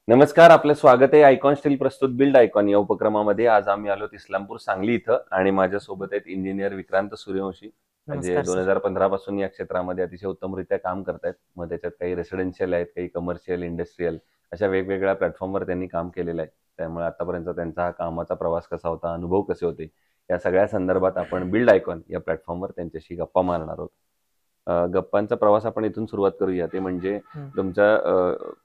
नमस्कार, आपलं स्वागत आहे आयकॉन स्टील प्रस्तुत बिल्ड आयकॉन या उपक्रमामध्ये. आज आम्ही आलो इस्लामपूर सांगली इथं आणि माझ्यासोबत आहेत इंजिनियर विक्रांत सूर्यवंशी. म्हणजे नमस्कार सर. 2015 पासून या क्षेत्रामध्ये अतिशय उत्तमरित्या काम करतायत. मग त्याच्यात काही रेसिडेन्शियल आहेत, काही कमर्शियल, इंडस्ट्रियल अशा वेगवेगळ्या प्लॅटफॉर्मवर त्यांनी काम केलेलं आहे. त्यामुळे आतापर्यंत त्यांचा हा कामाचा प्रवास कसा होता, अनुभव कसे होते, या सगळ्या संदर्भात आपण बिल्ड आयकॉन या प्लॅटफॉर्मवर त्यांच्याशी गप्पा मारणार आहोत. गप्पांचा प्रवास आपण इथून सुरुवात करूया. ते म्हणजे तुमच्या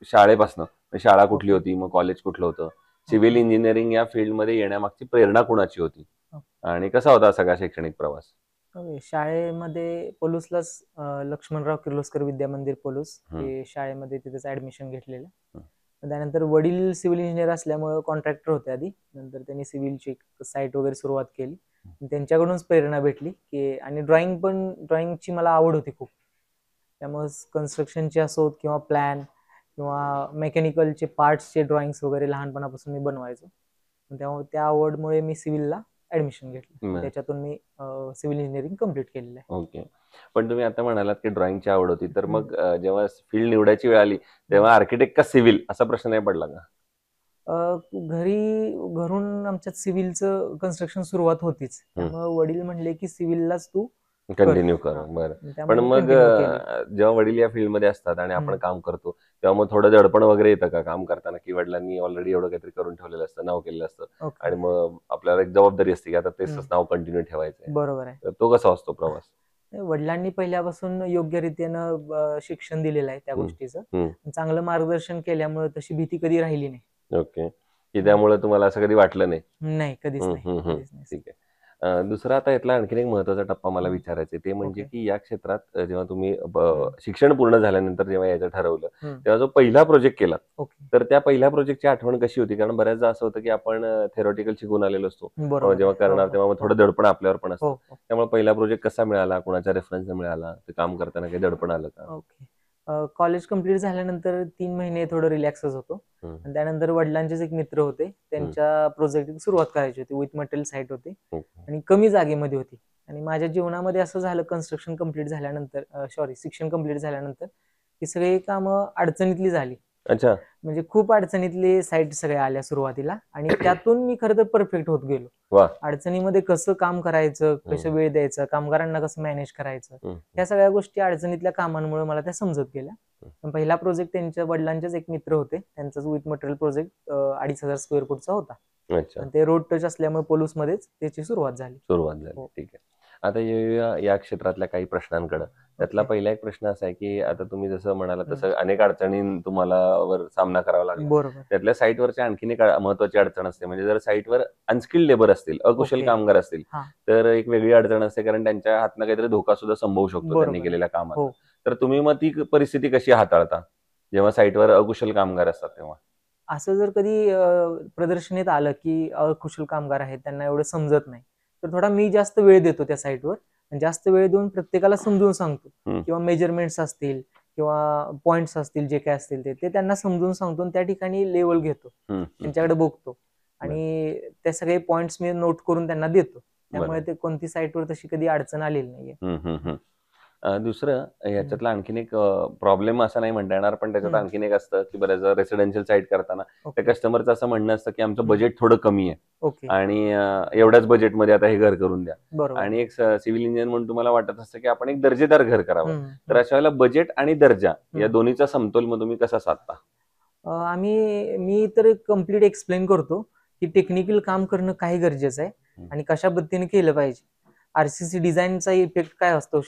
शाळेपासनं शाळा कुठली ओके. होती, मग कॉलेज कुठलं होतं, सिव्हिल ओके. इंजिनिअरिंग या फील्डमध्ये येण्यामागची प्रेरणा कुणाची होती ओके. आणि कसा होता सगळा शैक्षणिक प्रवास? ओके. शाळेमध्ये पलूसलाच लक्ष्मणराव किर्लोस्कर विद्या मंदिर पलूस हम्म, हे शाळेमध्ये तिथेच ऍडमिशन घेतलेलं. हम्म, त्यानंतर वडील सिव्हिल इंजिनियर असल्यामुळे कॉन्ट्रॅक्टर होते आधी. नंतर त्यांनी सिव्हिलची साईट वगैरे सुरुवात केली. त्यांच्याकडूनच प्रेरणा भेटली की आणि ड्रॉइंगची मला आवड होती खूप. त्यामुळे कन्स्ट्रक्शनचे असोत किंवा प्लॅन किंवा मेकॅनिकलचे पार्ट्सचे ड्रॉइंग्स वगैरे लहानपणापासून मी बनवायचो. त्यामुळे त्या आवडमुळे मी सिव्हिलला ऍडमिशन घेतलं. हम्म. त्याच्यातून मी सिव्हिल इंजिनिअरिंग कम्प्लीट केलेलं आहे. ओके. पण तुम्ही आता म्हणालात की ड्रॉइंगची आवड होती, तर हम्म. मग जेव्हा फील्ड निवडायची वेळ आली तेव्हा आर्किटेक्ट का सिव्हिल असा प्रश्न नाही पडला का? घरून आमच्यात सिव्हिलचं कन्स्ट्रक्शन सुरुवात होतीच. त्यामुळे वडील म्हणले की सिव्हिललाच तू कर. कंटिन्यू कर. हा. बरं. पण त्यामुळे मग कंटिन्यू केली. जेव्हा वडील या फील्डमध्ये असतात आणि आपण हम्म. काम करतो, तेव्हा मग थोडं दडपण वगैरे येतं का काम करताना, की वडिलांनी ऑलरेडी एवढं काहीतरी करून ठेवलेलं असतं, नाव केलेलं असतं ओके. आणि मग आपल्याला एक जबाबदारी असते की आता तेच हम्म. नाव कंटिन्यू ठेवायचंय. बरोबर आहे. तर तो कसा असतो प्रवास? वडिलांनी पहिल्यापासून योग्य रीतीनं शिक्षण दिलेलं आहे त्या हं, गोष्टीचं. हं. चांगलं मार्गदर्शन केल्यामुळे तशी भीती कधी राहिली नाही. ओके. की त्यामुळे तुम्हाला असं कधी वाटलं नाही? नाही, कधीच हं, नाही, हं, हं. कधीच नाही. ठीक आहे. दुसरा आता यातला आणखीन एक महत्त्वाचा टप्पा मला हं. विचारायचा आहे. ते म्हणजे ओके. की या क्षेत्रात जेव्हा तुम्ही हं. शिक्षण पूर्ण झाल्यानंतर जेव्हा यायचं ठरवलं, हं. तेव्हा जो पहिला प्रोजेक्ट केला, ओके. तर त्या पहिल्या प्रोजेक्टची आठवण कशी होती? कारण बऱ्याचदा असं होतं की आपण थेरॉटिकल शिकून आलेलो असतो. बरोबर जेव्हा आहे. हो, करणार हो, तेव्हा मग हो. थोडं दडपण आपल्यावर पण हो, असतं. हो. त्यामुळे पहिला प्रोजेक्ट कसा मिळाला? कुणाच्या रेफरन्सने मिळाला? ते काम करताना काही दडपण आलं का? ओके. कॉलेज कंप्लीट झाल्यानंतर 3 महिने थोडं रिलॅक्सच होतो. हं, आणि त्यानंतर वडिलांचेच एक मित्र होते. हं. त्यांच्या प्रोजेक्ट सुरुवात करायची होती. विथ मटेरियल साईट होती ओके. आणि कमी जागेमध्ये होती. आणि माझ्या जीवनामध्ये असं झालं कन्स्ट्रक्शन कंप्लीट झाल्यानंतर शिक्षण कंप्लीट झाल्यानंतर ही सगळी कामं अडचणीतली झाली. अच्छा. म्हणजे खूप अडचणीतले साईट सगळ्या आल्या सुरुवातीला आणि त्यातून मी खरं तर परफेक्ट होत गेलो. वाह! अडचणीमध्ये कसं काम करायचं, कसं हं, वेळ द्यायचं, कामगारांना कसं मॅनेज करायचं, हं, ह्या सगळ्या गोष्टी अडचणीतल्या कामांमुळे मला त्या समजत गेल्या. हं. पण पहिला प्रोजेक्ट त्यांच्या वडिलांचेच एक मित्र होते. त्यांचाच विथ मटेरियल प्रोजेक्ट 2,500 स्क्वेअर फूटचा होता. अच्छा. आणि ते रोड टच असल्यामुळे पोलूसमध्येच त्याची सुरुवात झाली. सुरुवात झाली. हो. ठीक आहे. आता येऊया या क्षेत्रातल्या काही प्रश्नांकडं. त्यातला ओके. पहिला एक प्रश्न असा आहे, की आता तुम्ही जसं म्हणालात हम्म. तसं अनेक अडचणी तुम्हाला वर सामना करावा लागला. बरोबर. त्यातल्या साईटवरची आणखीन एक महत्त्वाची अडचण असते. म्हणजे जर साईटवर अनस्किल्ड लेबर असतील, अकुशल ओके. कामगार असतील, हा. तर एक वेगळी अडचण असते कारण त्यांच्या हातनं काहीतरी धोका सुद्धा संभवू शकतो त्यांनी बरोबर आहे. केलेल्या कामाचा. हो. तर तुम्ही मग ती परिस्थिती कशी हाताळता? जेव्हा साईटवर अकुशल कामगार असतात तेव्हा? असं जर कधी प्रदर्शनीत आलं की अकुशल कामगार आहेत, त्यांना एवढं समजत नाही, तर थोडा मी जास्त वेळ देतो त्या साईटवर. जास्त वेळ देऊन प्रत्येकाला समजून सांगतो हं, किंवा मेजरमेंट्स असतील किंवा पॉइंट्स असतील जे काय असतील ते त्यांना समजून सांगतो आणि त्या ठिकाणी लेवल घेतो, हं, हं. त्यांच्याकडे बघतो बरं, आणि ते सगळे पॉइंट्स मी नोट करून त्यांना देतो. त्यामुळे बरं. ते कोणती साईटवर तशी कधी अडचण आलेली नाहीये. हं, हं, हं. दुसरं हम्म. ह्याच्यातला आणखीन एक प्रॉब्लेम असा नाही म्हणता येणार, पण त्याच्यात हम्म. आणखीन एक असतं, की बऱ्याचदा रेसिडेन्शियल साईट करताना त्या ओके. कस्टमरचं असं म्हणणं असतं, की आमचं हम्म. बजेट थोडं कमी आहे ओके. आणि एवढ्याच बजेटमध्ये आता हे घर करून द्या. बरोबर आहे. आणि एक सिव्हिल इंजिनियर म्हणून तुम्हाला वाटत असतं, की आपण एक दर्जेदार घर करावं. हम्म. तर हम्म. अशा वेळेला बजेट आणि दर्जा या हम्म. दोन्हीचा समतोल मग तुम्ही कसा साधता? मी तर कम्प्लीट एक्सप्लेन करतो की टेक्निकल काम करणं काही गरजेचं आहे हं, आणि कशा पद्धतीने केलं पाहिजे. आरसीसी डिझाईनचा इफेक्ट काय असतो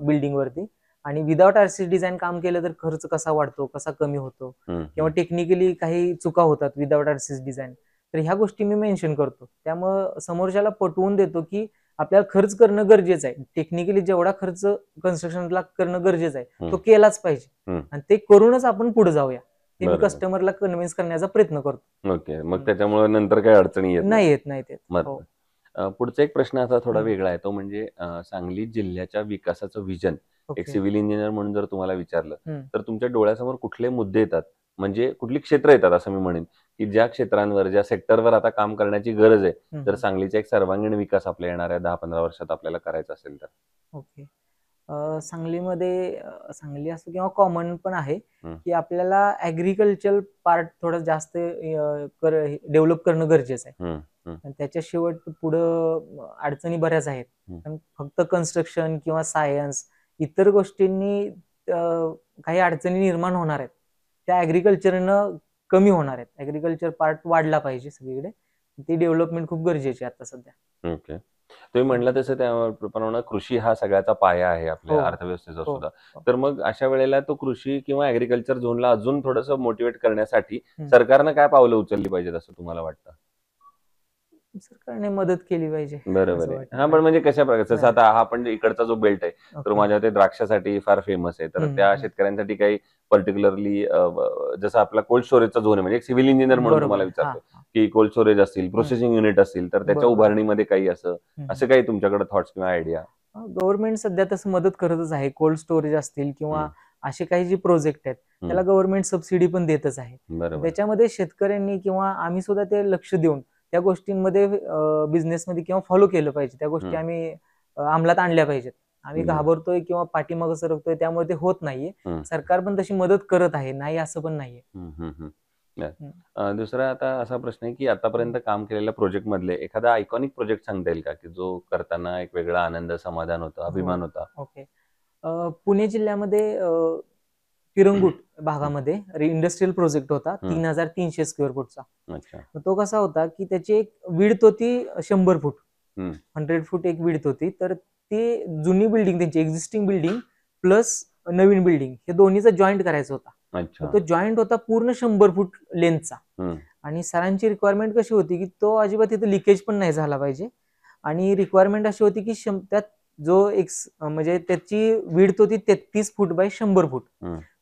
बिल्डिंग वरती आणि विदाउट आरसीसी डिझाईन काम केलं तर खर्च कसा वाढतो, कसा कमी होतो हं, किंवा हं. टेक्निकली काही चुका होतात विदाउट आरसीसी डिझाईन. तर ह्या गोष्टी मी मेन्शन करतो. त्यामुळं समोरच्याला पटवून देतो की आपल्याला खर्च करणं गरजेचं आहे. टेक्निकली जेवढा खर्च कन्स्ट्रक्शनला करणं गरजेचं आहे तो हं, केलाच पाहिजे हं. आणि ते करूनच आपण पुढे जाऊया. ते मी बरोबर. कस्टमरला कन्व्हिन्स करण्याचा प्रयत्न करतो. ओके. मग हम्म. त्याच्यामुळे नंतर काही अडचणी येत नाहीत. नाही येत, नाही येत. मग हो. पुढचा एक प्रश्न असा थोडा हम्म. वेगळा आहे. तो म्हणजे सांगली जिल्ह्याच्या विकासाचं व्हिजन एक ओके. सिव्हिल इंजिनियर म्हणून जर तुम्हाला विचारलं, हम्म. तर तुमच्या डोळ्यासमोर कुठले मुद्दे येतात? म्हणजे कुठली क्षेत्र येतात असं मी म्हणेन, की ज्या क्षेत्रांवर, ज्या सेक्टरवर आता काम करण्याची गरज आहे, जर हम्म. सांगलीचा एक सर्वांगीण विकास आपल्या येणाऱ्या 10-15 वर्षात आपल्याला करायचा असेल तर? ओके. सांगलीमध्ये सांगली असो किंवा कॉमन पण आहे हम्म. की आपल्याला ऍग्रिकल्चर पार्ट थोडं जास्त डेव्हलप करणं गरजेचं आहे. हम्म. हम्म. आणि त्याच्या शेवट पुढं अडचणी बऱ्याच आहेत. हम्म. पण फक्त कन्स्ट्रक्शन किंवा सायन्स इतर गोष्टींनी काही अडचणी निर्माण होणार आहेत, त्या ऍग्रिकल्चरनं कमी होणार आहेत. ऍग्रिकल्चर पार्ट वाढला पाहिजे सगळीकडे, ती डेव्हलपमेंट खूप गरजेची आहे आता सध्या. ओके. तुम्ही म्हणलं तसं त्याप्रमाणे कृषी हा सगळ्याचा पाया आहे हो आपल्या अर्थव्यवस्थेचा हो सुद्धा. हो. तर मग अशा वेळेला तो कृषी किंवा ऍग्रिकल्चर झोनला अजून थोडंसं मोटिवेट करण्यासाठी हम्म. सरकारनं काय पावलं उचलली पाहिजेत असं तुम्हाला वाटतं? सरकारने मदत केली पाहिजे बरोबर असं आहे. वाटतं. हा, पण म्हणजे कशा प्रकारे, जसं नाही. आता हा पण इकडचा जो बेल्ट आहे तर ओके. माझ्या ते द्राक्षासाठी फार फेमस आहे, तर हम्म, त्या हम्म. शेतकऱ्यांसाठी काही पर्टिक्युलरली जसं आपला कोल्ड स्टोरेजचा झोन आहे, म्हणजे एक सिव्हिल इंजिनियर म्हणून तुम्हाला बरोबर. हा विचारतो की कोल्ड स्टोरेज असतील, प्रोसेसिंग युनिट असतील, तर त्याच्या बरोबर. उभारणीमध्ये काही असं हम्म. असं काही तुमच्याकडे थॉट्स किंवा आयडिया? गव्हर्नमेंट सध्या तसं मदत करतच आहे. कोल्ड स्टोरेज असतील किंवा हम्म. असे काही जे प्रोजेक्ट आहेत त्याला गव्हर्नमेंट सबसिडी पण देतच आहे. बरोबर. त्याच्यामध्ये शेतकऱ्यांनी किंवा आम्ही सुद्धा ते लक्ष देऊन त्या गोष्टींमध्ये बिझनेसमध्ये किंवा फॉलो केलं पाहिजे. त्या गोष्टी आम्ही अंमलात आणल्या पाहिजेत. आम्ही घाबरतोय किंवा पाठीमागं सरकतोय त्यामुळे ते होत नाहीये. सरकार पण तशी मदत करत आहे, नाही असं पण नाहीये. दुसरा आता असा प्रश्न आहे की आतापर्यंत काम केलेल्या प्रोजेक्ट मधले एखादा आयकॉनिक प्रोजेक्ट सांगता येईल का, की जो करताना एक वेगळा आनंद, समाधान होतं, अभिमान होता? ओके. पुणे जिल्ह्यामध्ये पिरंगुट भागामध्ये इंडस्ट्रियल प्रोजेक्ट होता 3,300 स्क्वेअर फूटचा. अच्छा. तो कसा होता की त्याची एक विड्थ होती 100 फूट, 100 फूट एक विड्थ होती. तर ती जुनी बिल्डिंग, त्यांची एक्झिस्टिंग बिल्डिंग प्लस नवीन बिल्डिंग हे दोन्हीचा जॉईंट करायचा होता. अच्छा. तो जॉईंट होता पूर्ण 100 फूट लेंथचा. आणि सरांची रिक्वायरमेंट कशी होती की तो अजिबात तिथे लिकेज पण नाही झाला पाहिजे. आणि रिक्वायरमेंट अशी होती की त्यात जो म्हणजे त्याची विड्थ होती 33 फूट बाय 100 फूट.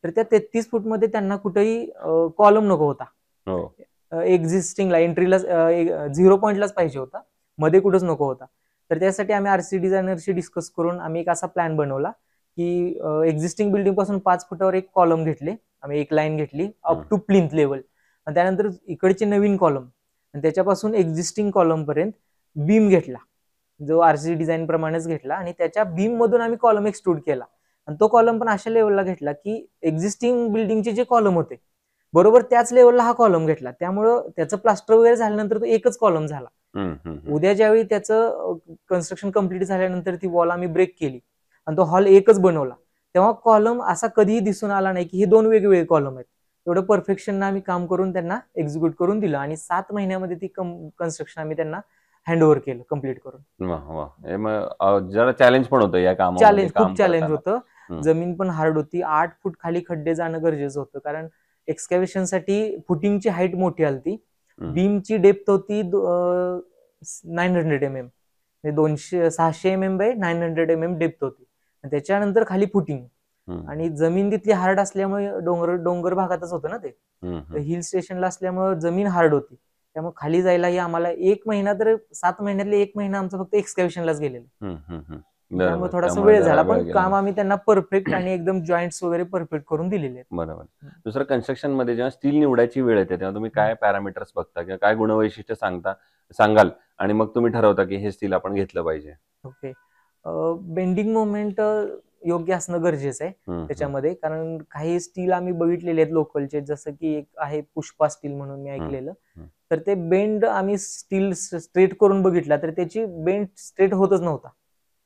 तर त्या 33 फूट मध्ये त्यांना कुठेही कॉलम नको होता. एक्झिस्टिंगला एंट्रीला 0 पॉईंटलाच पाहिजे होता, मध्ये कुठंच नको होता. तर त्यासाठी आम्ही आरसी डिझायनरशी डिस्कस करून आम्ही एक असा प्लॅन बनवला की एक्झिस्टिंग बिल्डिंग पासून 5 फुटावर एक कॉलम घेतले, आम्ही एक लाईन घेतली अप टू प्लिंथ लेवल. आणि त्यानंतर इकडचे नवीन कॉलम आणि त्याच्यापासून एक्झिस्टिंग कॉलम पर्यंत बीम घेतला, जो आरसी डिझाईन प्रमाणेच घेतला. आणि त्याच्या बीम मधून आम्ही कॉलम एक्सट्रूड केला. आणि तो कॉलम पण अशा लेवलला घेतला की एक्झिस्टिंग बिल्डिंगचे जे कॉलम होते बरोबर त्याच लेवलला हा कॉलम घेतला. त्यामुळं त्याचं प्लास्टर वगैरे झाल्यानंतर तो एकच कॉलम झाला. उद्या ज्यावेळी त्याचं कन्स्ट्रक्शन कम्प्लीट झाल्यानंतर ती वॉल आम्ही ब्रेक केली आणि तो हॉल एकच बनवला, तेव्हा कॉलम असा कधीही दिसून आला नाही की हे 2 वेगवेगळे कॉलम आहेत. एवढं परफेक्शन आम्ही काम करून त्यांना एक्झिक्यूट करून दिलं आणि 7 महिन्यामध्ये ती कन्स्ट्रक्शन आम्ही त्यांना हँडओव्हर केलं कम्प्लीट करून. मग जरा चॅलेंज पण होतं या कामामध्ये, खूप चॅलेंज होतं. जमीन पण हार्ड होती. 8 फूट खाली खड्डे जाणं गरजेचं होतं, कारण एक्सकॅव्हेशन साठी फुटिंगची हाईट मोठी आलती. बीमची डेप्थ होती 900 mm, 600 mm by 900 mm depth होती. त्याच्यानंतर खाली फुटिंग. आणि जमीन तिथली हार्ड असल्यामुळे डोंगर भागातच होतं ना ते, हिल स्टेशनला असल्यामुळे जमीन हार्ड होती. त्यामुळे खाली जायलाही आम्हाला 1 महिना, तर 7 महिन्यातले 1 महिना आमचा फक्त एक्सकॅव्हेशनलाच गेलेला. त्यामुळे थोडासा वेळ झाला, पण काम आम्ही त्यांना परफेक्ट आणि एकदम जॉईंट्स वगैरे परफेक्ट करून दिलेले आहेत. बरोबर. दुसरं, कन्स्ट्रक्शन मध्ये जेव्हा स्टील निवडायची वेळ येते तेव्हा तुम्ही काय पॅरामीटर्स बघता किंवा काय गुणवैशिष्ट्य सांगाल आणि मग तुम्ही ठरवता की हे स्टील आपण घेतलं पाहिजे? ओके. बेंडिंग मोमेंट योग्य असणं गरजेचं आहे त्याच्यामध्ये, कारण काही स्टील आम्ही बघितलेले आहेत लोकलचे, जसं की एक आहे पुष्पा स्टील म्हणून मी ऐकलेलं. तर ते बेंड आम्ही स्टील स्ट्रेट करून बघितला तर त्याची बेंड स्ट्रेट होतच नव्हता.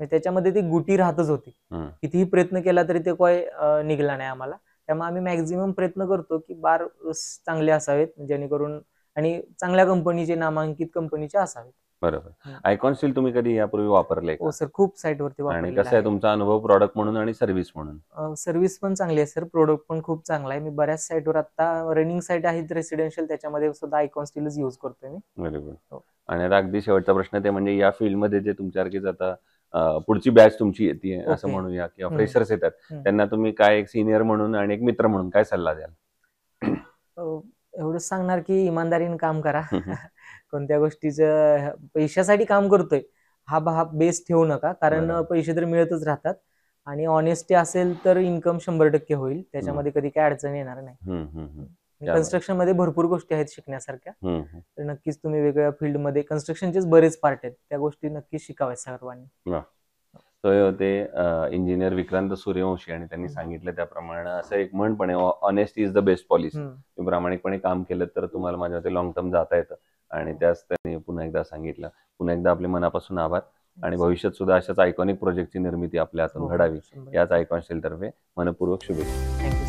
त्याच्यामध्ये ती गुटी राहतच होती. कितीही प्रयत्न केला तरी ते काय निघला नाही आम्हाला. त्यामुळे आम्ही मॅक्झिमम प्रयत्न करतो की बार चांगले असावेत, जेणेकरून आणि चांगल्या कंपनीचे, नामांकित कंपनीचे असावेत. बरोबर. आयकॉन स्टील तुम्ही कधी यापूर्वी वापरले का? हो सर, खूप साईट वरती आणि वापरलेलं कसा आहे तुमचा अनुभव प्रॉडक्ट म्हणून आणि सर्व्हिस म्हणून? सर्व्हिस पण चांगली आहे सर, प्रोडक्ट पण खूप चांगला आहे. मी बऱ्याच साईटवर आता रनिंग साईट आहेत रेसिडेन्शियल, त्याच्यामध्ये सुद्धा आयकॉन स्टीलच युज करतोय मी. बरोबर. आणि आता अगदी शेवटचा प्रश्न ते म्हणजे या फील्डमध्ये जे तुमच्यासारखीच आता पुढची बॅच तुमची येते असं म्हणूया, किंवा फ्रेशर्स येतात, त्यांना तुम्ही काय एक सिनियर म्हणून आणि एक मित्र म्हणून काय सल्ला द्याल? एवढंच सांगणार की इमानदारीने काम करा. कोणत्या गोष्टीचं पैशासाठी काम करतोय हा बेस ठेवू नका, कारण पैसे तर मिळतच राहतात. आणि ऑनेस्टी असेल तर इन्कम 100% होईल, त्याच्यामध्ये कधी काय अडचण येणार नाही. कन्स्ट्रक्शन मध्ये भरपूर गोष्टी आहेत शिकण्यासारख्या, तर नक्कीच तुम्ही वेगवेगळ्या फील्डमध्ये, कन्स्ट्रक्शनचेच बरेच पार्ट आहेत, त्या गोष्टी नक्कीच शिकाव्यात सर्वांनी. तो हे होते इंजिनियर विक्रांत सूर्यवंशी, आणि त्यांनी सांगितलं त्याप्रमाणे असं एक म्हणपणे honesty is the best policy. तुम्ही प्रामाणिकपणे काम केलं तर तुम्हाला माझ्या मते लॉंग टर्म जाता येतं, आणि त्याच त्यांनी पुन्हा एकदा सांगितलं. पुन्हा एकदा आपले मनापासून आभार, आणि भविष्यात सुद्धा अशाच आयकॉनिक प्रोजेक्टची निर्मिती आपल्या हातून घडावी, याच आयकॉन स्टील तर्फे मनपूर्वक शुभेच्छा. थँक्यू.